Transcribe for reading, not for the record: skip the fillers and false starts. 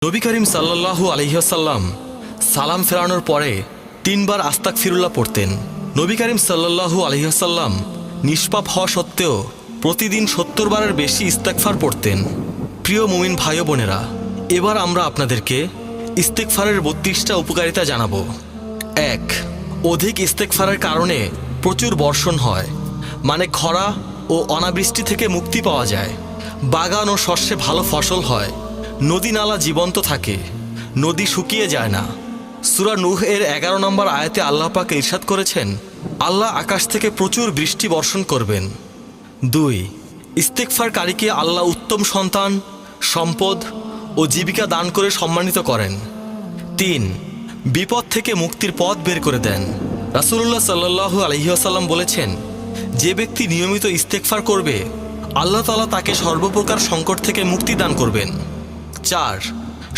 নবী করিম সাল্লাল্লাহু আলাইহি ওয়াসাল্লাম সালাম ফেরানোর পরে 3 বার আস্তাগফিরুল্লাহ পড়তেন। নবী করিম সাল্লাল্লাহু আলাইহি ওয়াসাল্লাম নিষ্পাপ হওয়া সত্ত্বেও প্রতিদিন 70 বারের বেশি ইস্তেগফার পড়তেন। প্রিয় মুমিন ভাই ও বোনেরা, এবার আমরা আপনাদেরকে ইস্তেগফারের 32টা উপকারিতা জানাবো। 1. অধিক ইস্তেগফারের কারণে প্রচুর বর্ষণ হয়, মানে খরা ও অনাবৃষ্টি থেকে মুক্তি পাওয়া যায়। বাগান ও শস্যে ভালো ফসল হয়, নদী নালা জীবন্ত থাকে, নদী শুকিয়ে যায় না। সূরা নূহ এর 11 নম্বর আয়াতে আল্লাহ পাক ইরশাদ করেছেন, আল্লাহ আকাশ থেকে প্রচুর বৃষ্টি বর্ষণ করবেন। 2. ইস্তেগফারকারীকে আল্লাহ উত্তম সন্তান, সম্পদ ও জীবিকা দান করে সম্মানিত করেন। 3. বিপদ থেকে মুক্তির পথ বের করে দেন। রাসূলুল্লাহ সাল্লাল্লাহু আলাইহি ওয়াসাল্লাম বলেছেন, যে ব্যক্তি নিয়মিত ইস্তেগফার করবে আল্লাহ তাআলা তাকে সর্বপ্রকার সংকট থেকে মুক্তি দান করবেন। 4.